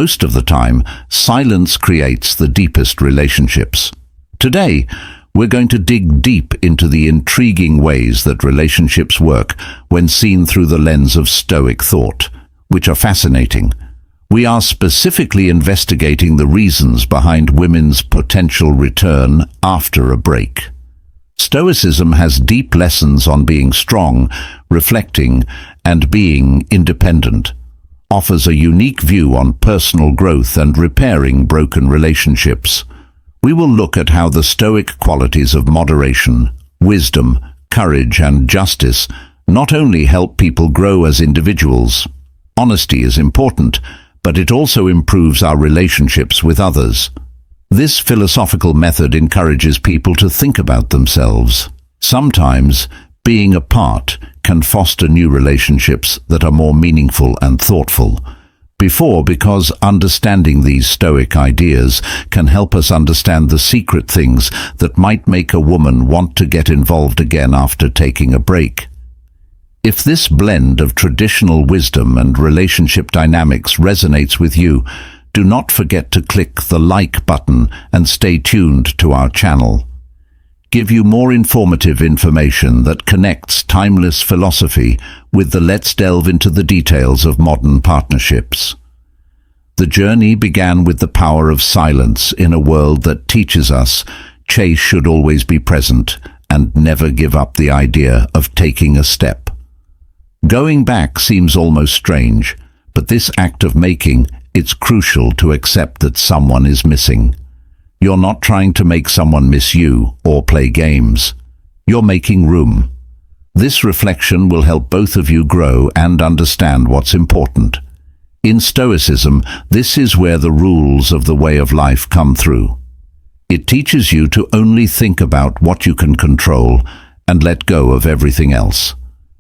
most of the time, silence creates the deepest relationships. Today, we're going to dig deep into the intriguing ways that relationships work when seen through the lens of Stoic thought, which are fascinating. We are specifically investigating the reasons behind women's potential return after a break. Stoicism has deep lessons on being strong, reflecting, and being independent, offers a unique view on personal growth and repairing broken relationships. We will look at how the Stoic qualities of moderation, wisdom, courage, and justice not only help people grow as individuals. Honesty is important, but it also improves our relationships with others. This philosophical method encourages people to think about themselves. Sometimes, being apart can foster new relationships that are more meaningful and thoughtful. Because understanding these Stoic ideas can help us understand the secret things that might make a woman want to get involved again after taking a break. If this blend of traditional wisdom and relationship dynamics resonates with you, do not forget to click the like button and stay tuned to our channel. Give you more informative information that connects timeless philosophy with the let's delve into the details of modern partnerships. The journey began with the power of silence in a world that teaches us Chase should always be present and never give up the idea of taking a step. Going back seems almost strange, but this act of making, it's crucial to accept that someone is missing. You're not trying to make someone miss you or play games. You're making room. This reflection will help both of you grow and understand what's important. In Stoicism, this is where the rules of the way of life come through. It teaches you to only think about what you can control and let go of everything else.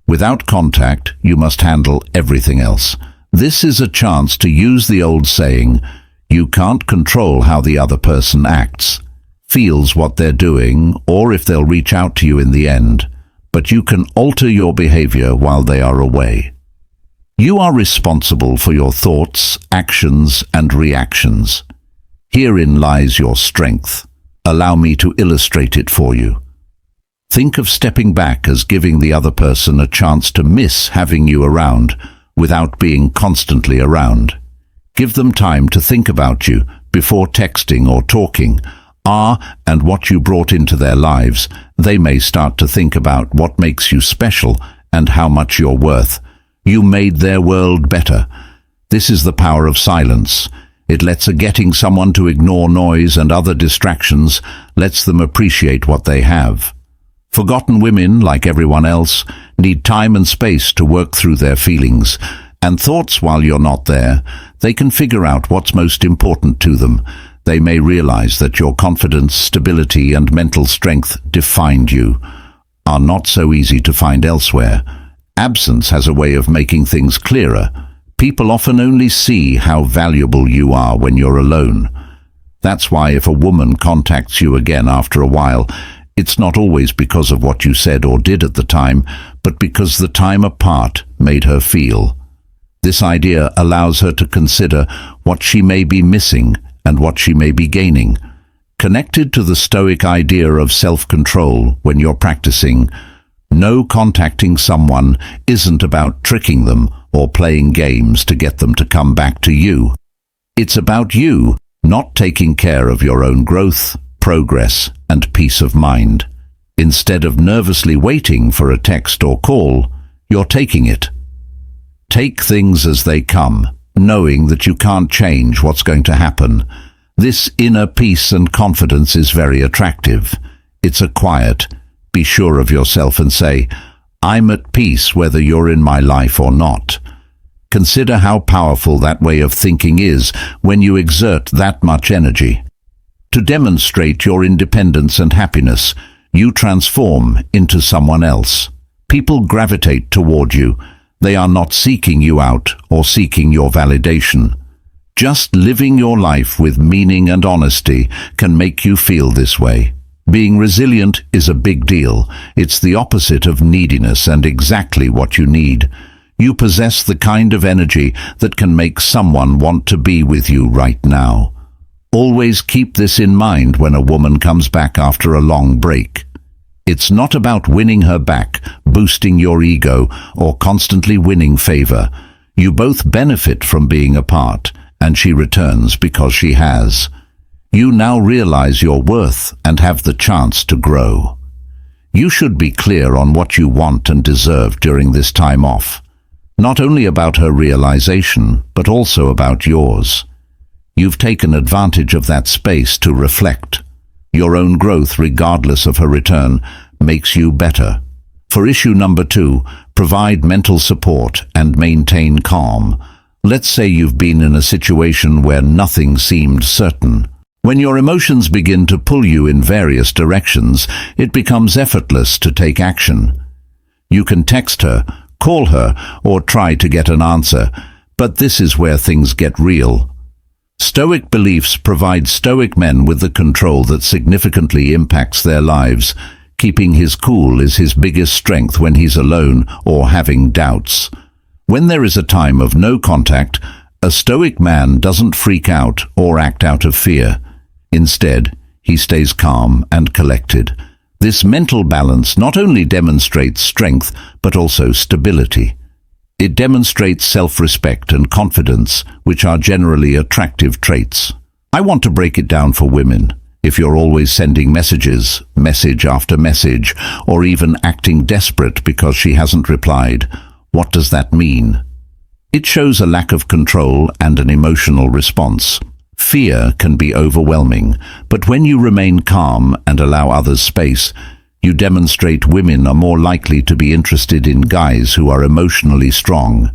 Without contact, you must handle everything else. This is a chance to use the old saying, you can't control how the other person acts, feels what they're doing, or if they'll reach out to you in the end, but you can alter your behavior while they are away. You are responsible for your thoughts, actions, and reactions. Herein lies your strength. Allow me to illustrate it for you. Think of stepping back as giving the other person a chance to miss having you around without being constantly around. Give them time to think about you before texting or talking. And what you brought into their lives, they may start to think about what makes you special and how much you're worth. You made their world better. This is the power of silence. It lets getting someone to ignore noise and other distractions, lets them appreciate what they have. Forgotten women, like everyone else, need time and space to work through their feelings and thoughts while you're not there. They can figure out what's most important to them. They may realize that your confidence, stability, and mental strength defined you are not so easy to find elsewhere. Absence has a way of making things clearer. People often only see how valuable you are when you're alone. That's why if a woman contacts you again after a while, it's not always because of what you said or did at the time, but because the time apart made her feel. This idea allows her to consider what she may be missing and what she may be gaining. Connected to the Stoic idea of self-control when you're practicing, contacting someone isn't about tricking them or playing games to get them to come back to you. It's about you not taking care of your own growth, progress, and peace of mind. Instead of nervously waiting for a text or call, you're taking it. Take things as they come, knowing that you can't change what's going to happen. This inner peace and confidence is very attractive. It's a quiet, be sure of yourself and say, I'm at peace whether you're in my life or not. Consider how powerful that way of thinking is when you exert that much energy. To demonstrate your independence and happiness, you transform into someone else. People gravitate toward you. They are not seeking you out or seeking your validation. Just living your life with meaning and honesty can make you feel this way. Being resilient is a big deal. It's the opposite of neediness and exactly what you need. You possess the kind of energy that can make someone want to be with you right now. Always keep this in mind when a woman comes back after a long break. It's not about winning her back, boosting your ego, or constantly winning favor. You both benefit from being apart, and she returns because she has. You now realize your worth and have the chance to grow. You should be clear on what you want and deserve during this time off. Not only about her realization, but also about yours. You've taken advantage of that space to reflect. Your own growth, regardless of her return, makes you better. For issue number 2, provide mental support and maintain calm. Let's say you've been in a situation where nothing seemed certain. When your emotions begin to pull you in various directions, it becomes effortless to take action. You can text her, call her, or try to get an answer, but this is where things get real. Stoic beliefs provide Stoic men with the control that significantly impacts their lives. Keeping his cool is his biggest strength when he's alone or having doubts. When there is a time of no contact, a Stoic man doesn't freak out or act out of fear. Instead, he stays calm and collected. This mental balance not only demonstrates strength, but also stability. It demonstrates self-respect and confidence, which are generally attractive traits. I want to break it down for women. If you're always sending messages, message after message, or even acting desperate because she hasn't replied, what does that mean? It shows a lack of control and an emotional response. Fear can be overwhelming, but when you remain calm and allow others space, you demonstrate women are more likely to be interested in guys who are emotionally strong.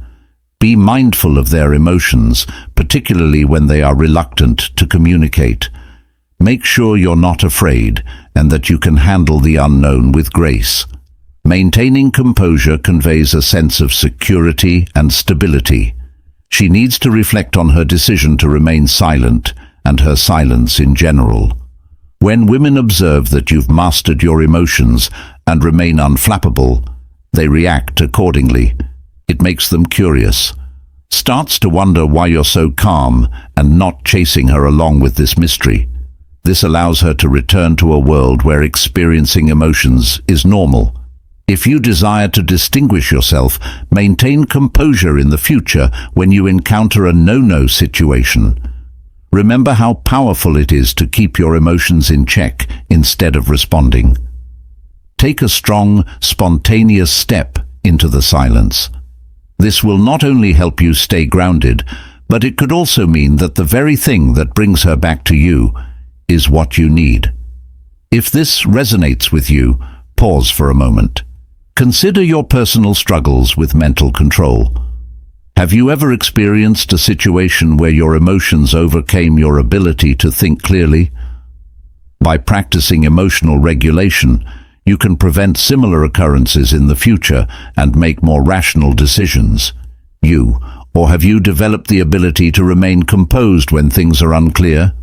Be mindful of their emotions, particularly when they are reluctant to communicate. Make sure you're not afraid and that you can handle the unknown with grace. Maintaining composure conveys a sense of security and stability. She needs to reflect on her decision to remain silent and her silence in general. When women observe that you've mastered your emotions and remain unflappable, they react accordingly. It makes them curious, starts to wonder why you're so calm and not chasing her along with this mystery. This allows her to return to a world where experiencing emotions is normal. If you desire to distinguish yourself, maintain composure in the future when you encounter a no-no situation. Remember how powerful it is to keep your emotions in check instead of responding. Take a strong, spontaneous step into the silence. This will not only help you stay grounded, but it could also mean that the very thing that brings her back to you is what you need. If this resonates with you, pause for a moment. Consider your personal struggles with mental control. Have you ever experienced a situation where your emotions overcame your ability to think clearly? By practicing emotional regulation, you can prevent similar occurrences in the future and make more rational decisions. Or have you developed the ability to remain composed when things are unclear?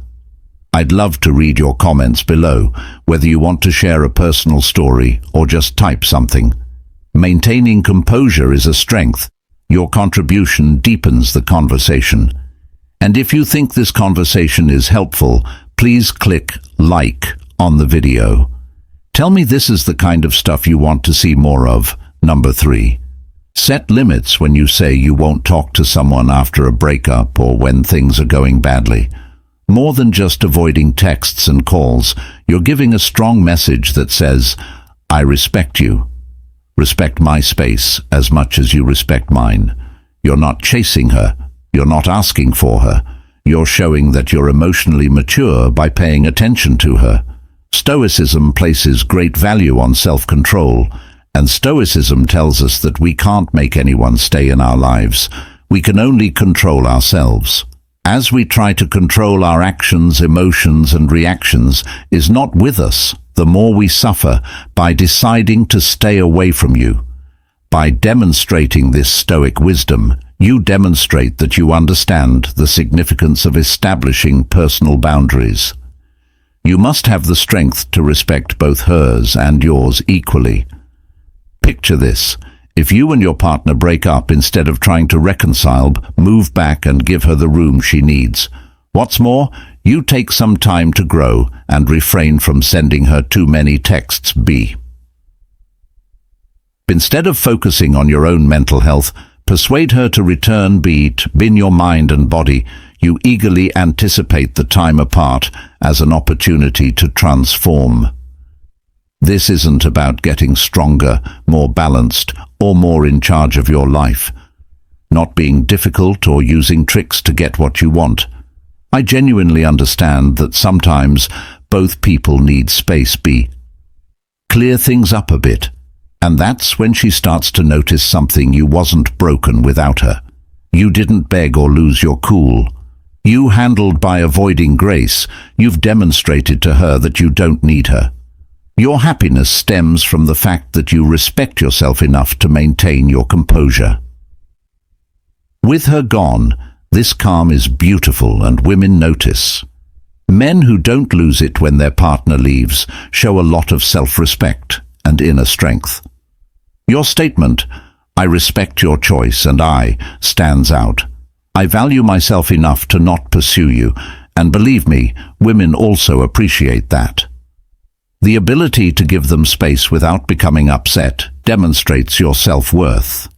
I'd love to read your comments below, whether you want to share a personal story or just type something. Maintaining composure is a strength. Your contribution deepens the conversation. And if you think this conversation is helpful, please click like on the video. Tell me this is the kind of stuff you want to see more of. Number 3. Set limits when you say you won't talk to someone after a breakup or when things are going badly. More than just avoiding texts and calls, you're giving a strong message that says, I respect you. Respect my space as much as you respect mine. You're not chasing her. You're not asking for her. You're showing that you're emotionally mature by paying attention to her. Stoicism places great value on self-control, and Stoicism tells us that we can't make anyone stay in our lives. We can only control ourselves. As we try to control our actions, emotions, and reactions is not with us, the more we suffer by deciding to stay away from you. By demonstrating this Stoic wisdom, you demonstrate that you understand the significance of establishing personal boundaries. You must have the strength to respect both hers and yours equally. Picture this. If you and your partner break up, instead of trying to reconcile, move back and give her the room she needs. What's more, you take some time to grow and refrain from sending her too many texts. Instead of focusing on your own mental health, persuade her to return. In your mind and body, you eagerly anticipate the time apart as an opportunity to transform. This isn't about getting stronger, more balanced, or more in charge of your life. Not being difficult or using tricks to get what you want. I genuinely understand that sometimes both people need space. Clear things up a bit. And that's when she starts to notice something. You wasn't broken without her. You didn't beg or lose your cool. You handled by avoiding grace. You've demonstrated to her that you don't need her. Your happiness stems from the fact that you respect yourself enough to maintain your composure. With her gone, this calm is beautiful and women notice. Men who don't lose it when their partner leaves show a lot of self-respect and inner strength. Your statement, "I respect your choice and I," stands out. I value myself enough to not pursue you, and believe me, women also appreciate that. The ability to give them space without becoming upset demonstrates your self-worth.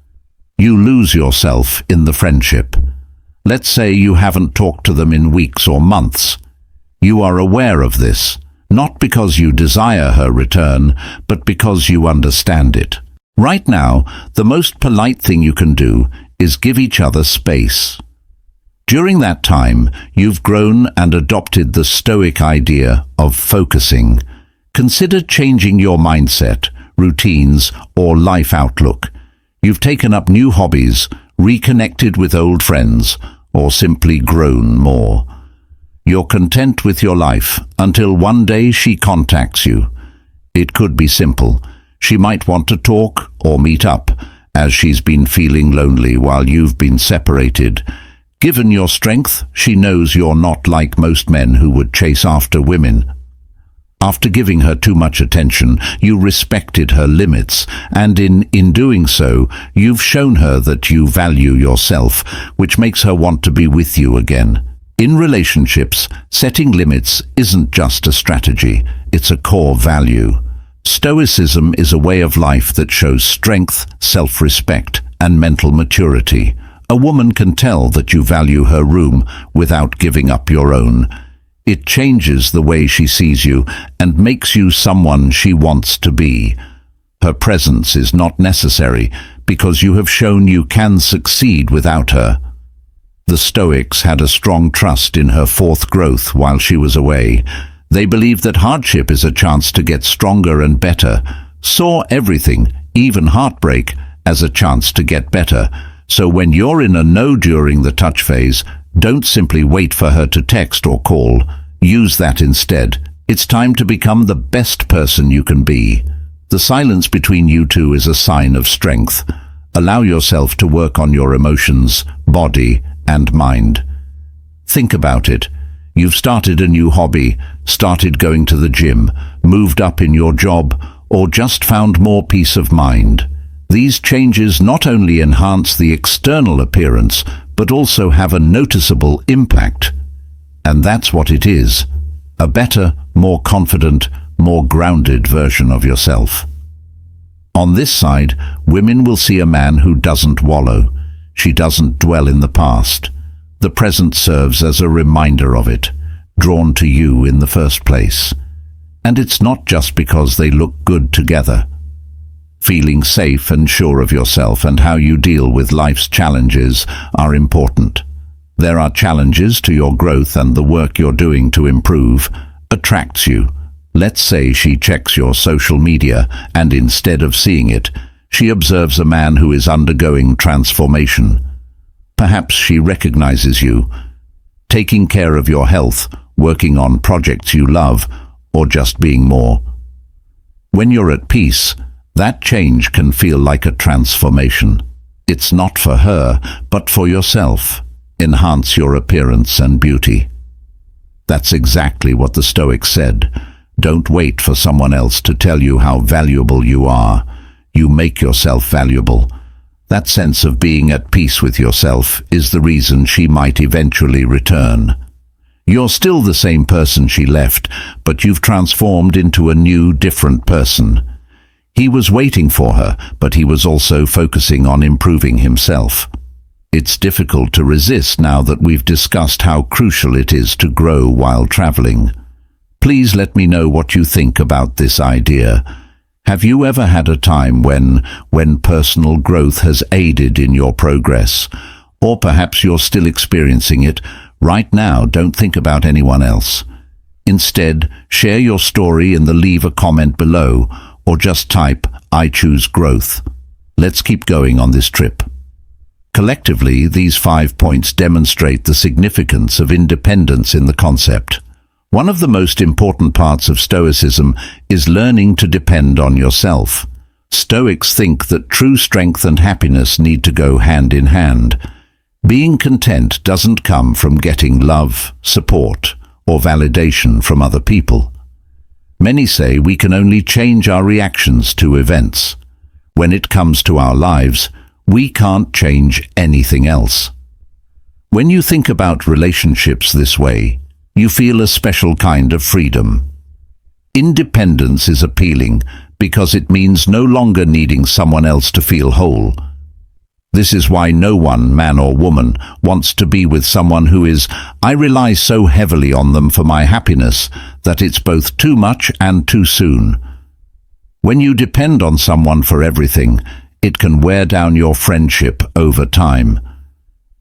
You lose yourself in the friendship. Let's say you haven't talked to them in weeks or months. You are aware of this, not because you desire her return, but because you understand it. Right now, the most polite thing you can do is give each other space. During that time, you've grown and adopted the Stoic idea of focusing. Consider changing your mindset, routines, or life outlook. You've taken up new hobbies, reconnected with old friends, or simply grown more. You're content with your life until one day she contacts you. It could be simple. She might want to talk or meet up, as she's been feeling lonely while you've been separated. Given your strength, she knows you're not like most men who would chase after women. After giving her too much attention, you respected her limits, and in doing so, you've shown her that you value yourself, which makes her want to be with you again. In relationships, setting limits isn't just a strategy, it's a core value. Stoicism is a way of life that shows strength, self-respect, and mental maturity. A woman can tell that you value her room without giving up your own. It changes the way she sees you and makes you someone she wants to be. Her presence is not necessary because you have shown you can succeed without her. The Stoics had a strong trust in her fourth growth while she was away. They believed that hardship is a chance to get stronger and better, saw everything, even heartbreak, as a chance to get better. So when you're in a no during the touch phase, don't simply wait for her to text or call. Use that instead. It's time to become the best person you can be. The silence between you two is a sign of strength. Allow yourself to work on your emotions, body, and mind. Think about it. You've started a new hobby, started going to the gym, moved up in your job, or just found more peace of mind. These changes not only enhance the external appearance, but also have a noticeable impact. And that's what it is, a better, more confident, more grounded version of yourself. On this side, women will see a man who doesn't wallow. She doesn't dwell in the past. The present serves as a reminder of it, drawn to you in the first place. And it's not just because they look good together. Feeling safe and sure of yourself and how you deal with life's challenges are important. There are challenges to your growth, and the work you're doing to improve attracts you. Let's say she checks your social media and instead of seeing it, she observes a man who is undergoing transformation. Perhaps she recognizes you, taking care of your health, working on projects you love, or just being more. When you're at peace, that change can feel like a transformation. It's not for her, but for yourself. Enhance your appearance and beauty. That's exactly what the Stoics said. Don't wait for someone else to tell you how valuable you are. You make yourself valuable. That sense of being at peace with yourself is the reason she might eventually return. You're still the same person she left, but you've transformed into a new, different person. He was waiting for her, but he was also focusing on improving himself. It's difficult to resist now that we've discussed how crucial it is to grow while traveling. Please let me know what you think about this idea. Have you ever had a time when personal growth has aided in your progress? Or perhaps you're still experiencing it. Right now, don't think about anyone else. Instead, share your story and leave a comment below, or just type, "I choose growth." Let's keep going on this trip. Collectively, these 5 points demonstrate the significance of independence in the concept. One of the most important parts of Stoicism is learning to depend on yourself. Stoics think that true strength and happiness need to go hand in hand. Being content doesn't come from getting love, support, or validation from other people. Many say we can only change our reactions to events. When it comes to our lives, we can't change anything else. When you think about relationships this way, you feel a special kind of freedom. Independence is appealing because it means no longer needing someone else to feel whole. This is why no one, man or woman, wants to be with someone who is, "I rely so heavily on them for my happiness that it's both too much and too soon." When you depend on someone for everything, it can wear down your friendship over time.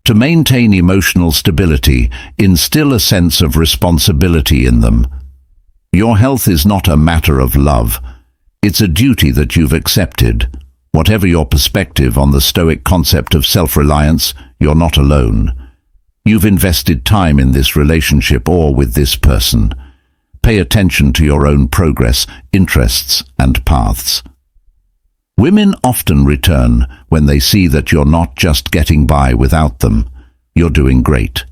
To maintain emotional stability, instill a sense of responsibility in them. Your health is not a matter of love. It's a duty that you've accepted. Whatever your perspective on the Stoic concept of self-reliance, you're not alone. You've invested time in this relationship or with this person. Pay attention to your own progress, interests, and paths. Women often return when they see that you're not just getting by without them. You're doing great.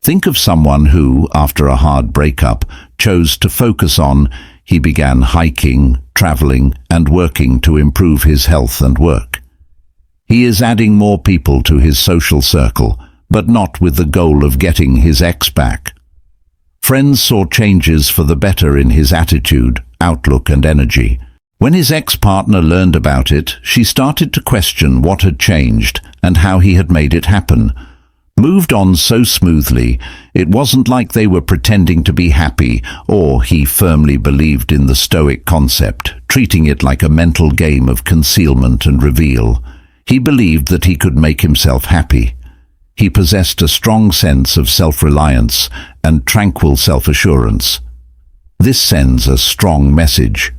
Think of someone who, after a hard breakup, chose to focus on, he began hiking, traveling, and working to improve his health and work. He is adding more people to his social circle, but not with the goal of getting his ex back. Friends saw changes for the better in his attitude, outlook, and energy. When his ex-partner learned about it, she started to question what had changed and how he had made it happen. Moved on so smoothly, it wasn't like they were pretending to be happy, or he firmly believed in the Stoic concept, treating it like a mental game of concealment and reveal. He believed that he could make himself happy. He possessed a strong sense of self-reliance and tranquil self-assurance. This sends a strong message.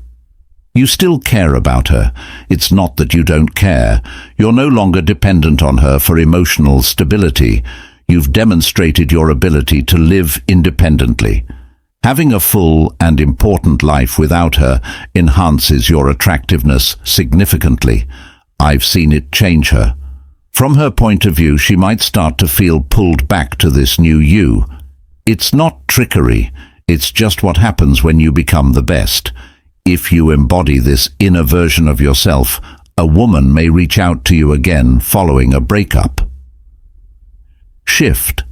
You still care about her. It's not that you don't care. You're no longer dependent on her for emotional stability. You've demonstrated your ability to live independently. Having a full and important life without her enhances your attractiveness significantly. I've seen it change her. From her point of view, she might start to feel pulled back to this new you. It's not trickery. It's just what happens when you become the best. If you embody this inner version of yourself, a woman may reach out to you again following a breakup. Shift.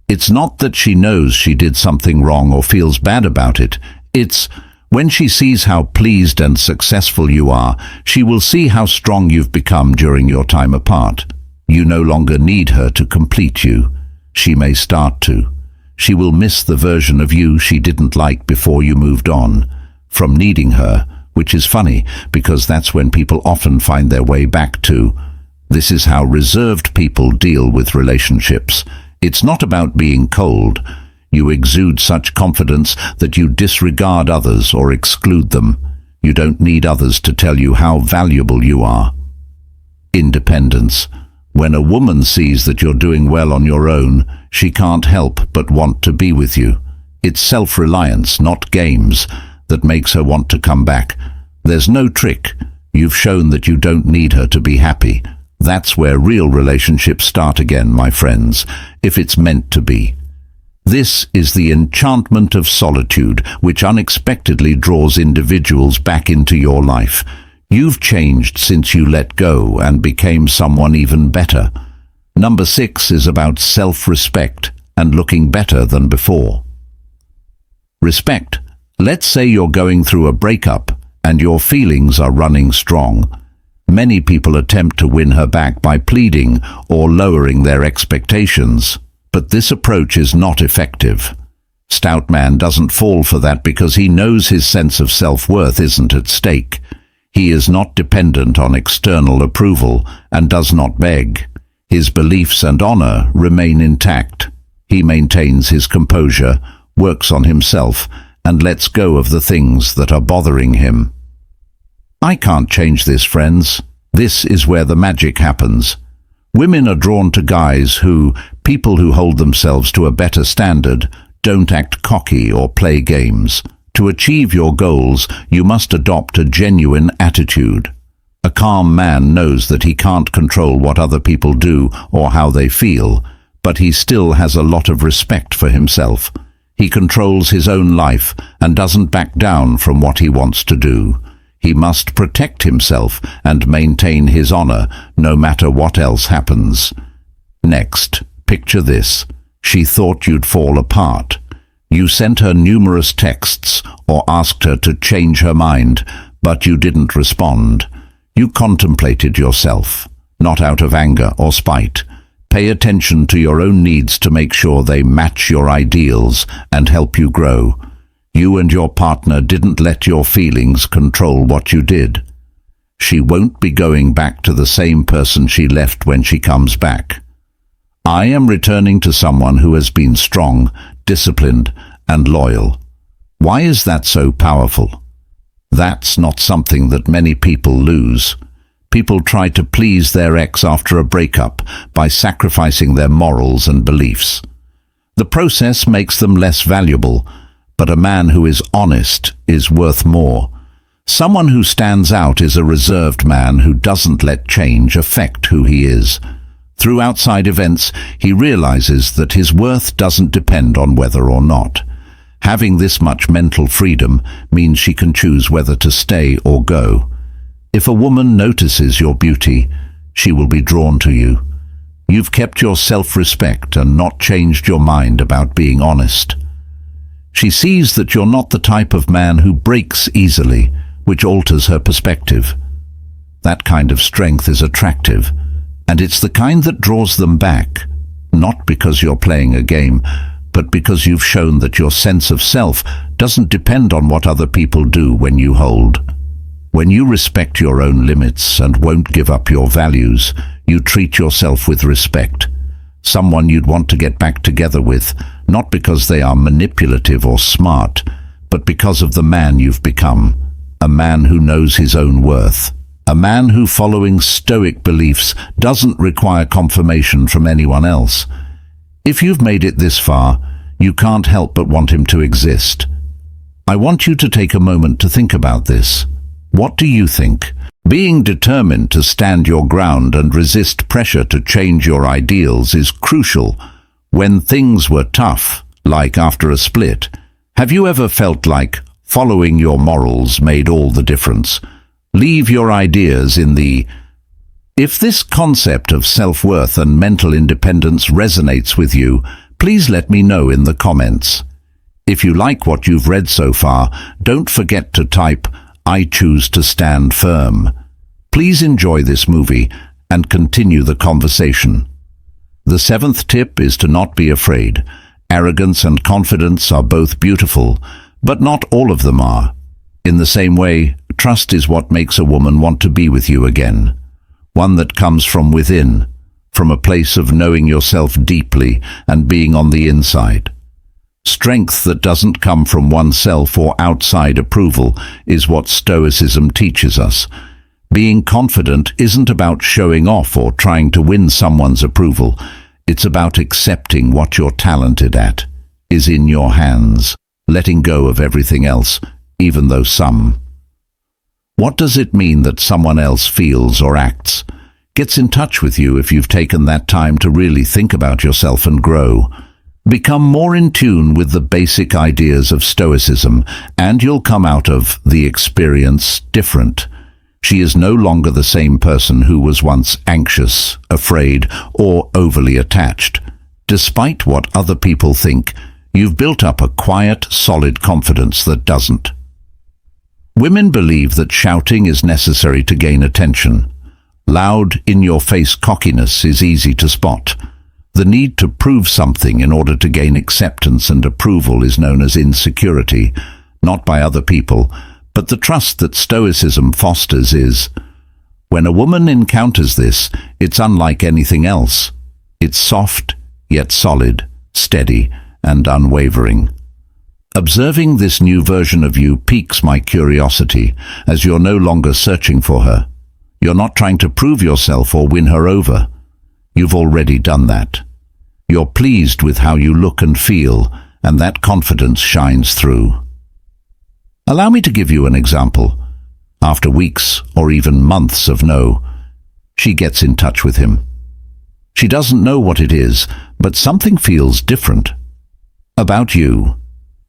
It's not that she knows she did something wrong or feels bad about it. It's when she sees how pleased and successful you are, she will see how strong you've become during your time apart. You no longer need her to complete you. She may start to. She will miss the version of you she didn't like before you moved on. From needing her, which is funny because that's when people often find their way back to. This is how reserved people deal with relationships. It's not about being cold. You exude such confidence that you disregard others or exclude them. You don't need others to tell you how valuable you are. Independence. When a woman sees that you're doing well on your own, she can't help but want to be with you. It's self-reliance, not games, that makes her want to come back. There's no trick. You've shown that you don't need her to be happy. That's where real relationships start again, my friends, if it's meant to be. This is the enchantment of solitude, which unexpectedly draws individuals back into your life. You've changed since you let go and became someone even better. Number 6 is about self-respect and looking better than before. Respect. Let's say you're going through a breakup and your feelings are running strong. Many people attempt to win her back by pleading or lowering their expectations, but this approach is not effective. Stout man doesn't fall for that because he knows his sense of self-worth isn't at stake. He is not dependent on external approval and does not beg. His beliefs and honor remain intact. He maintains his composure, works on himself, and lets go of the things that are bothering him. I can't change this, friends. This is where the magic happens. Women are drawn to guys people who hold themselves to a better standard, don't act cocky or play games. To achieve your goals, you must adopt a genuine attitude. A calm man knows that he can't control what other people do or how they feel, but he still has a lot of respect for himself. He controls his own life and doesn't back down from what he wants to do. He must protect himself and maintain his honor no matter what else happens. Next, picture this. She thought you'd fall apart. You sent her numerous texts or asked her to change her mind, but you didn't respond. You contemplated yourself, not out of anger or spite. Pay attention to your own needs to make sure they match your ideals and help you grow. You and your partner didn't let your feelings control what you did. She won't be going back to the same person she left when she comes back. I am returning to someone who has been strong, disciplined, and loyal. Why is that so powerful? That's not something that many people lose. People try to please their ex after a breakup by sacrificing their morals and beliefs. The process makes them less valuable, but a man who is honest is worth more. Someone who stands out is a reserved man who doesn't let change affect who he is. Through outside events, he realizes that his worth doesn't depend on whether or not. Having this much mental freedom means she can choose whether to stay or go. If a woman notices your beauty, she will be drawn to you. You've kept your self-respect and not changed your mind about being honest. She sees that you're not the type of man who breaks easily, which alters her perspective. That kind of strength is attractive, and it's the kind that draws them back, not because you're playing a game, but because you've shown that your sense of self doesn't depend on what other people do when you hold. When you respect your own limits and won't give up your values, you treat yourself with respect. Someone you'd want to get back together with, not because they are manipulative or smart, but because of the man you've become. A man who knows his own worth. A man who, following Stoic beliefs, doesn't require confirmation from anyone else. If you've made it this far, you can't help but want him to exist. I want you to take a moment to think about this. What do you think? Being determined to stand your ground and resist pressure to change your ideals is crucial. When things were tough, like after a split, have you ever felt like following your morals made all the difference? Leave your ideas in the... If this concept of self-worth and mental independence resonates with you, please let me know in the comments. If you like what you've read so far, don't forget to type, "I choose to stand firm." Please enjoy this movie and continue the conversation. The 7th tip is to not be afraid. Arrogance and confidence are both beautiful, but not all of them are. In the same way, trust is what makes a woman want to be with you again. One that comes from within, from a place of knowing yourself deeply and being on the inside. Strength that doesn't come from oneself or outside approval is what Stoicism teaches us. Being confident isn't about showing off or trying to win someone's approval. It's about accepting what you're talented at, is in your hands, letting go of everything else, even though some. What does it mean that someone else feels or acts? Gets in touch with you if you've taken that time to really think about yourself and grow. Become more in tune with the basic ideas of Stoicism, and you'll come out of the experience different. She is no longer the same person who was once anxious, afraid, or overly attached. Despite what other people think, you've built up a quiet, solid confidence that doesn't. Women believe that shouting is necessary to gain attention. Loud, in-your-face cockiness is easy to spot. The need to prove something in order to gain acceptance and approval is known as insecurity, not by other people, but the trust that Stoicism fosters is. When a woman encounters this, it's unlike anything else. It's soft, yet solid, steady, and unwavering. Observing this new version of you piques my curiosity, as you're no longer searching for her. You're not trying to prove yourself or win her over. You've already done that. You're pleased with how you look and feel, and that confidence shines through. Allow me to give you an example. After weeks or even months of no, she gets in touch with him. She doesn't know what it is, but something feels different. About you.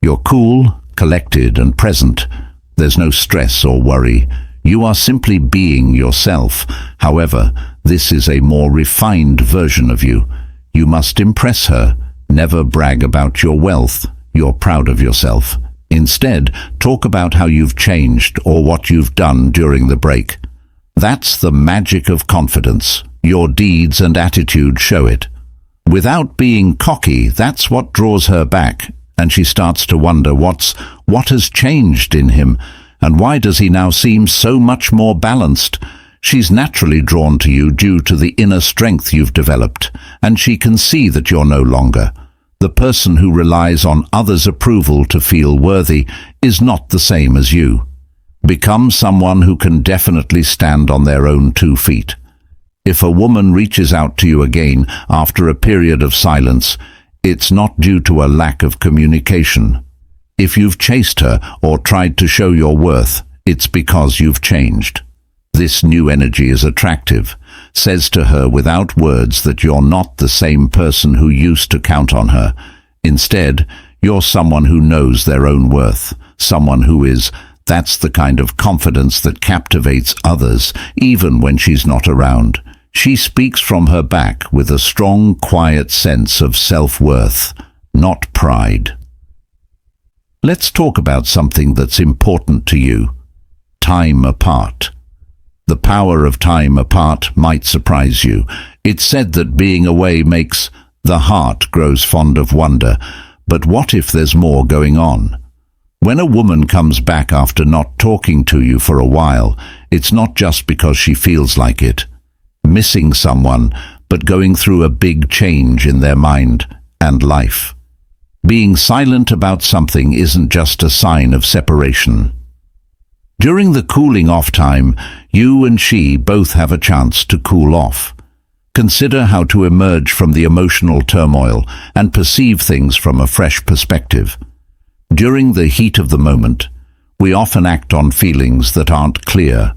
You're cool, collected, and present. There's no stress or worry. You are simply being yourself. However, this is a more refined version of you. You must impress her. Never brag about your wealth. You're proud of yourself. Instead, talk about how you've changed or what you've done during the break. That's the magic of confidence. Your deeds and attitude show it. Without being cocky, that's what draws her back, and she starts to wonder what has changed in him, and why does he now seem so much more balanced? She's naturally drawn to you due to the inner strength you've developed, and she can see that you're no longer. The person who relies on others' approval to feel worthy is not the same as you. Become someone who can definitely stand on their own 2 feet. If a woman reaches out to you again after a period of silence, it's not due to a lack of communication. If you've chased her or tried to show your worth, it's because you've changed. This new energy is attractive, says to her without words that you're not the same person who used to count on her. Instead, you're someone who knows their own worth, someone who is. That's the kind of confidence that captivates others, even when she's not around. She speaks from her back with a strong, quiet sense of self-worth, not pride. Let's talk about something that's important to you. Time apart. The power of time apart might surprise you. It's said that being away makes the heart grows fond of wonder. But what if there's more going on? When a woman comes back after not talking to you for a while, it's not just because she feels like it. Missing someone, but going through a big change in their mind and life. Being silent about something isn't just a sign of separation. During the cooling off time, you and she both have a chance to cool off. Consider how to emerge from the emotional turmoil and perceive things from a fresh perspective. During the heat of the moment, we often act on feelings that aren't clear.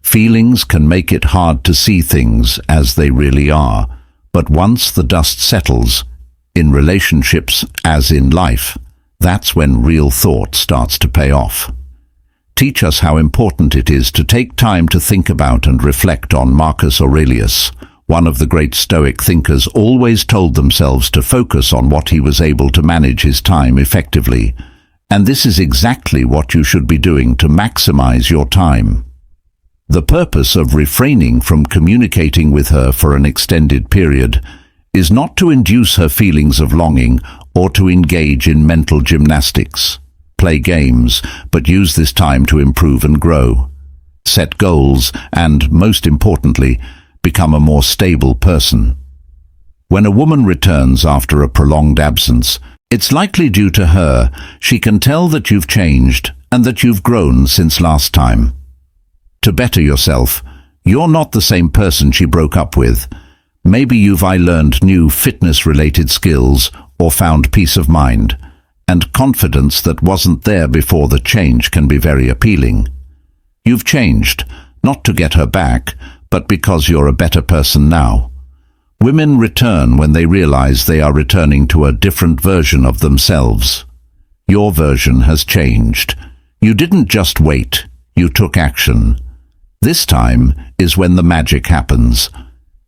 Feelings can make it hard to see things as they really are, but once the dust settles, in relationships as in life, that's when real thought starts to pay off. Teach us how important it is to take time to think about and reflect on. Marcus Aurelius, one of the great Stoic thinkers, always told themselves to focus on what he was able to manage his time effectively. And this is exactly what you should be doing to maximize your time. The purpose of refraining from communicating with her for an extended period is not to induce her feelings of longing or to engage in mental gymnastics. Play games, but use this time to improve and grow. Set goals and, most importantly, become a more stable person. When a woman returns after a prolonged absence, it's likely due to her. She can tell that you've changed and that you've grown since last time. To better yourself, you're not the same person she broke up with. Maybe you've learned new fitness-related skills or found peace of mind. And confidence that wasn't there before. The change can be very appealing. You've changed, not to get her back, but because you're a better person now. Women return when they realize they are returning to a different version of themselves. Your version has changed. You didn't just wait, you took action. This time is when the magic happens.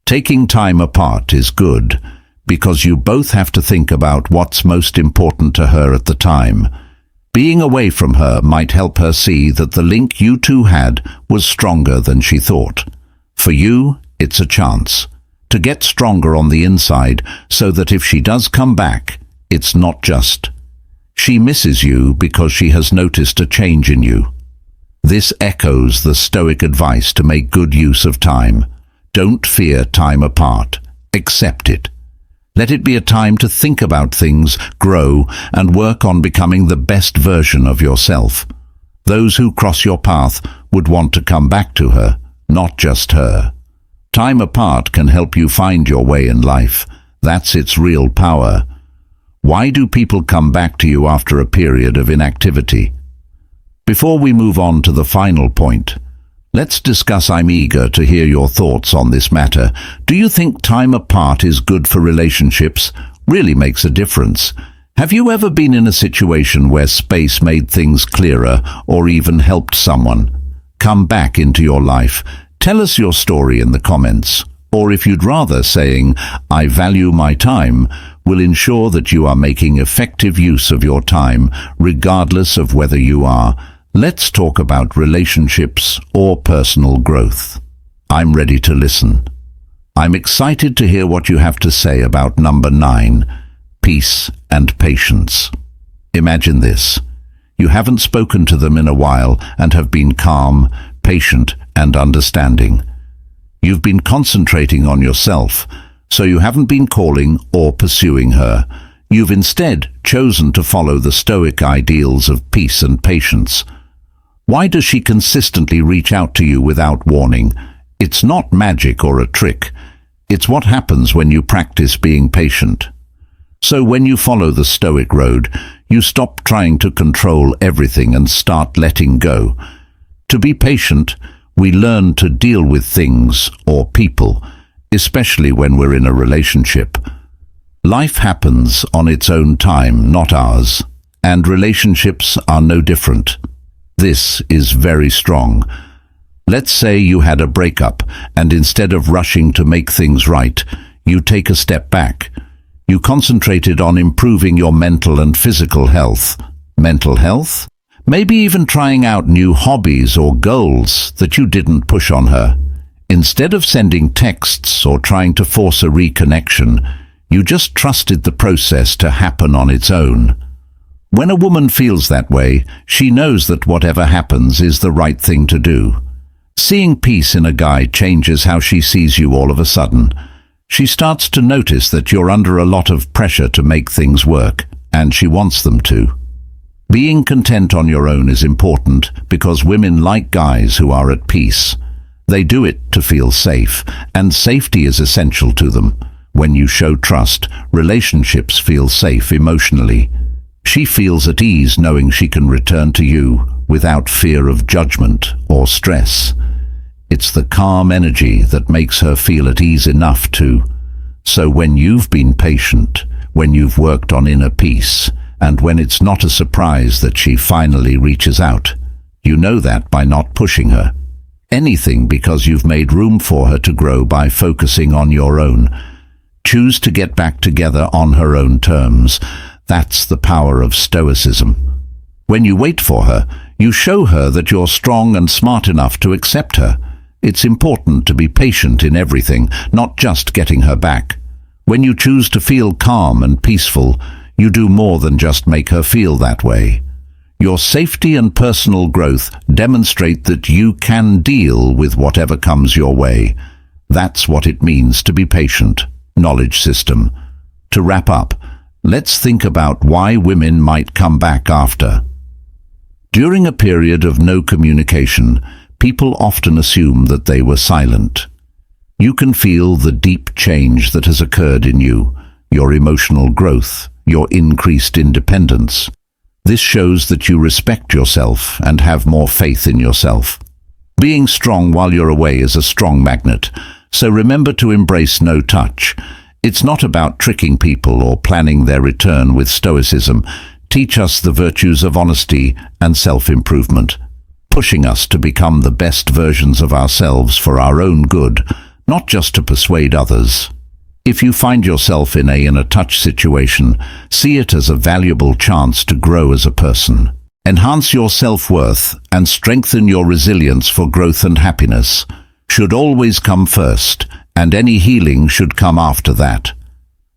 Taking time apart is good, because you both have to think about what's most important to her at the time. Being away from her might help her see that the link you two had was stronger than she thought. For you, it's a chance to get stronger on the inside, so that if she does come back, it's not just she misses you because she has noticed a change in you. This echoes the Stoic advice to make good use of time. Don't fear time apart. Accept it. Let it be a time to think about things, grow, and work on becoming the best version of yourself. Those who cross your path would want to come back to her, not just her. Time apart can help you find your way in life. That's its real power. Why do people come back to you after a period of inactivity? Before we move on to the final point, let's discuss. I'm eager to hear your thoughts on this matter. Do you think time apart is good for relationships? Really makes a difference? Have you ever been in a situation where space made things clearer or even helped someone come back into your life? Tell us your story in the comments. Or if you'd rather, saying, "I value my time," will ensure that you are making effective use of your time, regardless of whether you are. Let's talk about relationships or personal growth. I'm ready to listen. I'm excited to hear what you have to say about number 9, peace and patience. Imagine this. You haven't spoken to them in a while and have been calm, patient, and understanding. You've been concentrating on yourself, so you haven't been calling or pursuing her. You've instead chosen to follow the Stoic ideals of peace and patience. Why does she consistently reach out to you without warning? It's not magic or a trick. It's what happens when you practice being patient. So when you follow the Stoic road, you stop trying to control everything and start letting go. To be patient, we learn to deal with things or people, especially when we're in a relationship. Life happens on its own time, not ours, and relationships are no different. This is very strong. Let's say you had a breakup, and instead of rushing to make things right, you take a step back. You concentrated on improving your mental and physical health. Mental health? Maybe even trying out new hobbies or goals that you didn't push on her. Instead of sending texts or trying to force a reconnection, you just trusted the process to happen on its own. When a woman feels that way, she knows that whatever happens is the right thing to do. Seeing peace in a guy changes how she sees you all of a sudden. She starts to notice that you're under a lot of pressure to make things work, and she wants them to. Being content on your own is important because women like guys who are at peace. They do it to feel safe, and safety is essential to them. When you show trust, relationships feel safe emotionally. She feels at ease knowing she can return to you without fear of judgment or stress. It's the calm energy that makes her feel at ease enough to. So when you've been patient, when you've worked on inner peace, and when it's not a surprise that she finally reaches out, you know that by not pushing her. Anything because you've made room for her to grow by focusing on your own. Choose to get back together on her own terms. That's the power of Stoicism. When you wait for her, you show her that you're strong and smart enough to accept her. It's important to be patient in everything, not just getting her back. When you choose to feel calm and peaceful, you do more than just make her feel that way. Your safety and personal growth demonstrate that you can deal with whatever comes your way. That's what it means to be patient. Knowledge system. To wrap up, let's think about why women might come back after. During a period of no communication, people often assume that they were silent. You can feel the deep change that has occurred in you, your emotional growth, your increased independence. This shows that you respect yourself and have more faith in yourself. Being strong while you're away is a strong magnet, so remember to embrace no touch. It's not about tricking people or planning their return with Stoicism. Teach us the virtues of honesty and self-improvement. pushing us to become the best versions of ourselves for our own good, not just to persuade others. If you find yourself in a touch situation, see it as a valuable chance to grow as a person. Enhance your self-worth and strengthen your resilience for growth and happiness should always come first, and any healing should come after that.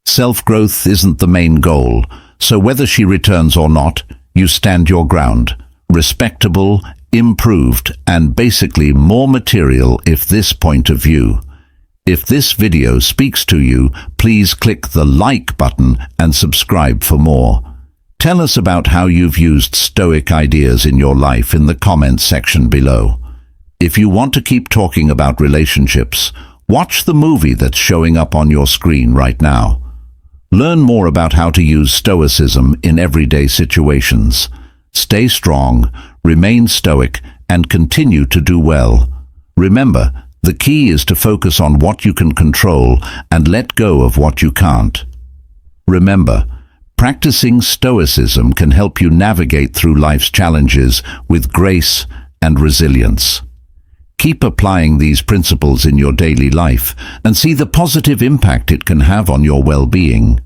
Self-growth isn't the main goal, so whether she returns or not, you stand your ground. Respectable, improved, and basically more material if this point of view. If this video speaks to you, please click the like button and subscribe for more. Tell us about how you've used Stoic ideas in your life in the comments section below. If you want to keep talking about relationships, watch the movie that's showing up on your screen right now. Learn more about how to use Stoicism in everyday situations. Stay strong, remain stoic, and continue to do well. Remember, the key is to focus on what you can control and let go of what you can't. Remember, practicing Stoicism can help you navigate through life's challenges with grace and resilience. Keep applying these principles in your daily life and see the positive impact it can have on your well-being.